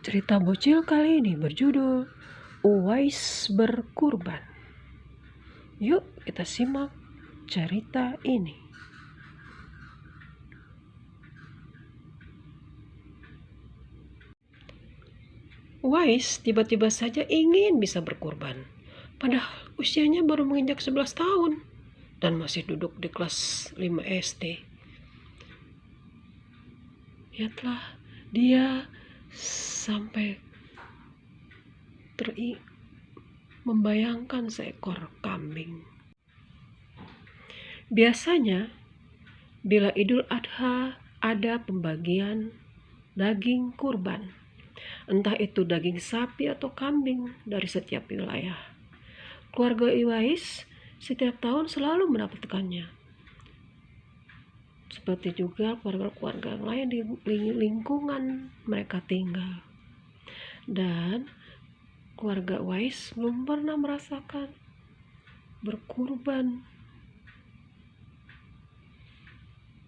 Cerita bocil kali ini berjudul Uwais Berkurban. Yuk kita simak cerita ini. Uwais tiba-tiba saja ingin bisa berkurban. Padahal usianya baru menginjak 11 tahun dan masih duduk di kelas 5 SD. Lihatlah, dia sampai membayangkan seekor kambing. Biasanya, bila Idul Adha ada pembagian daging kurban, entah itu daging sapi atau kambing dari setiap wilayah. Keluarga Uwais setiap tahun selalu mendapatkannya. Seperti juga keluarga-keluarga yang lain di lingkungan mereka tinggal. Dan keluarga Uwais belum pernah merasakan berkurban.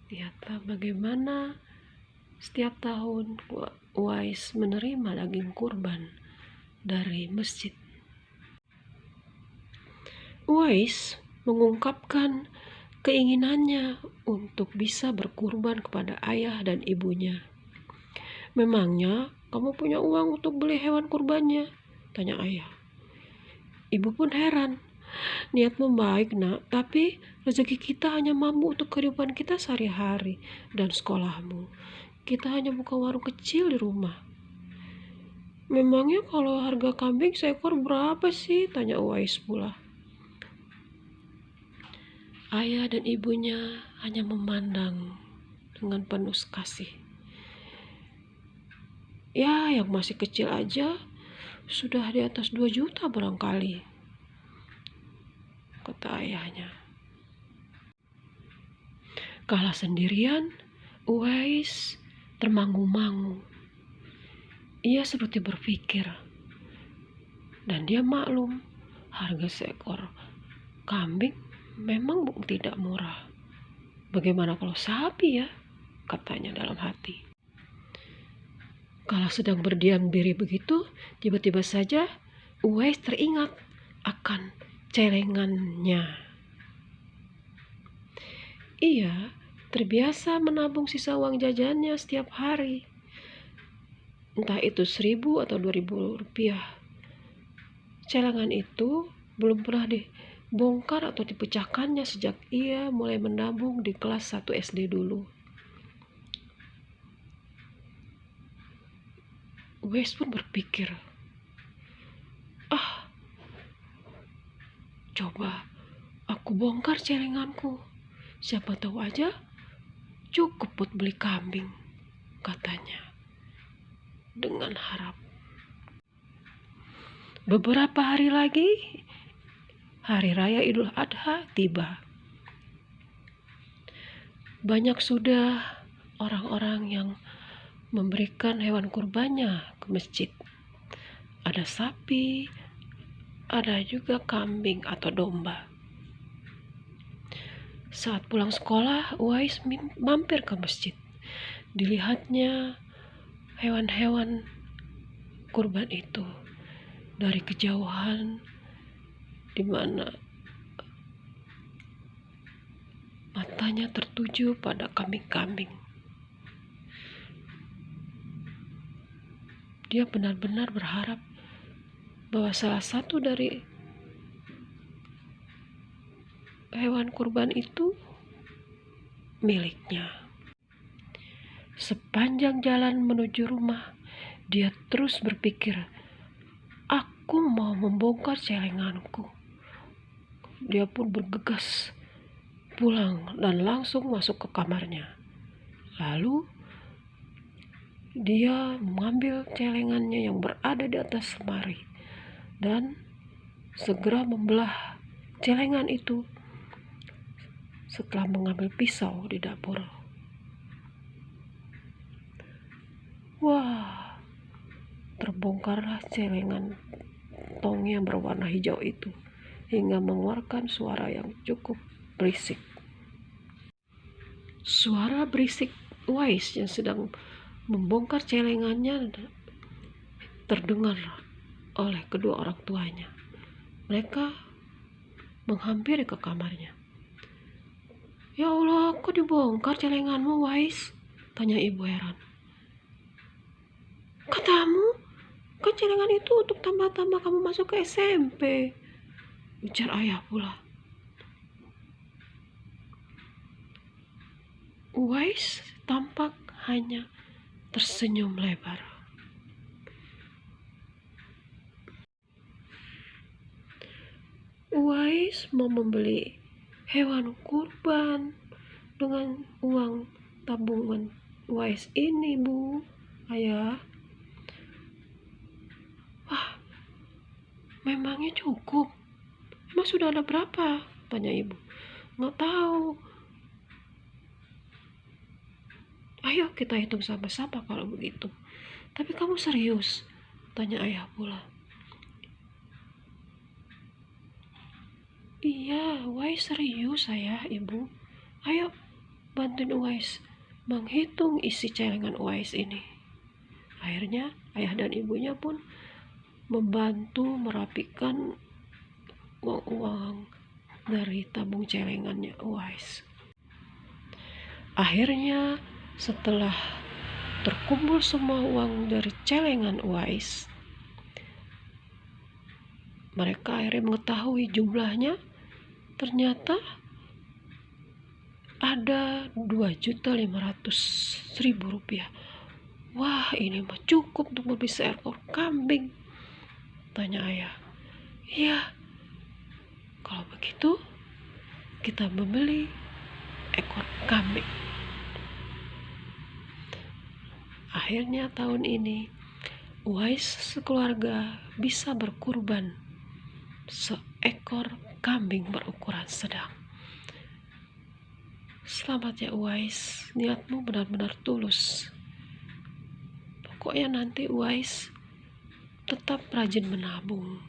Lihatlah bagaimana setiap tahun Uwais menerima daging kurban dari masjid. Uwais mengungkapkan keinginannya untuk bisa berkurban kepada ayah dan ibunya. "Memangnya kamu punya uang untuk beli hewan kurbannya?" tanya ayah. Ibu pun heran. "Niatmu baik, Nak, tapi rezeki kita hanya mampu untuk kehidupan kita sehari-hari dan sekolahmu. Kita hanya buka warung kecil di rumah." "Memangnya kalau harga kambing seekor berapa sih?" tanya Uwais pula. Ayah dan ibunya hanya memandang dengan penuh kasih. "Ya, yang masih kecil aja sudah di atas 2 juta barangkali," kata ayahnya. Kala sendirian, Uwais termangu-mangu. Ia seperti berpikir, dan dia maklum harga seekor kambing memang tidak murah. "Bagaimana kalau sapi ya?" katanya dalam hati. Kala sedang berdiam diri begitu, tiba-tiba saja Uwais teringat akan celengannya. Ia terbiasa menabung sisa uang jajannya setiap hari. Entah itu 1.000 atau 2.000 rupiah. Celengan itu belum pernah dibongkar atau dipecahkannya sejak ia mulai menabung di kelas 1 SD dulu. Uwais pun berpikir, coba aku bongkar celenganku. Siapa tahu aja cukup buat beli kambing, katanya dengan harap. Beberapa hari lagi, Hari Raya Idul Adha tiba. Banyak sudah orang-orang yang memberikan hewan kurbannya ke masjid. Ada sapi, ada juga kambing atau domba. Saat pulang sekolah, Uwais mampir ke masjid. Dilihatnya hewan-hewan kurban itu dari kejauhan, di mana matanya tertuju pada kambing-kambing. Dia benar-benar berharap bahwa salah satu dari hewan kurban itu miliknya. Sepanjang jalan menuju rumah, dia terus berpikir, "Aku mau membongkar celenganku." Dia pun bergegas pulang dan langsung masuk ke kamarnya. Lalu dia mengambil celengannya yang berada di atas lemari dan segera membelah celengan itu setelah mengambil pisau di dapur. Wah, terbongkarlah celengan tong yang berwarna hijau itu hingga mengeluarkan suara yang cukup berisik. Suara berisik Uwais yang sedang membongkar celengannya terdengar oleh kedua orang tuanya. Mereka menghampiri ke kamarnya. "Ya Allah, kok dibongkar celenganmu, Wais?" tanya ibu heran. "Katamu, kan celengan itu untuk tambah-tambah kamu masuk ke SMP," ujar ayah pula. Wais tampak hanya tersenyum lebar. Wais mau membeli hewan kurban dengan uang tabungan Wais ini, Bu, Ayah. "Wah, memangnya cukup? Emang sudah ada berapa?" tanya ibu. "Nggak tahu. Ayo kita hitung sama-sama kalau begitu." "Tapi kamu serius?" tanya ayah pula. "Iya, Wais serius, Ayah, Ibu. Ayo bantuin Wais menghitung isi celengan Wais ini." Akhirnya ayah dan ibunya pun membantu merapikan uang-uang dari tabung celengannya Wais. Akhirnya setelah terkumpul semua uang dari celengan Wais, mereka akhirnya mengetahui jumlahnya. Ternyata ada 2.500.000 rupiah. "Wah, ini mah cukup untuk membeli seekor kambing," tanya ayah. "Iya, kalau begitu kita membeli ekor kambing." Akhirnya tahun ini Wais sekeluarga bisa berkurban seekor kambing berukuran sedang. Selamat ya Wais, niatmu benar-benar tulus. Pokoknya nanti Wais tetap rajin menabung.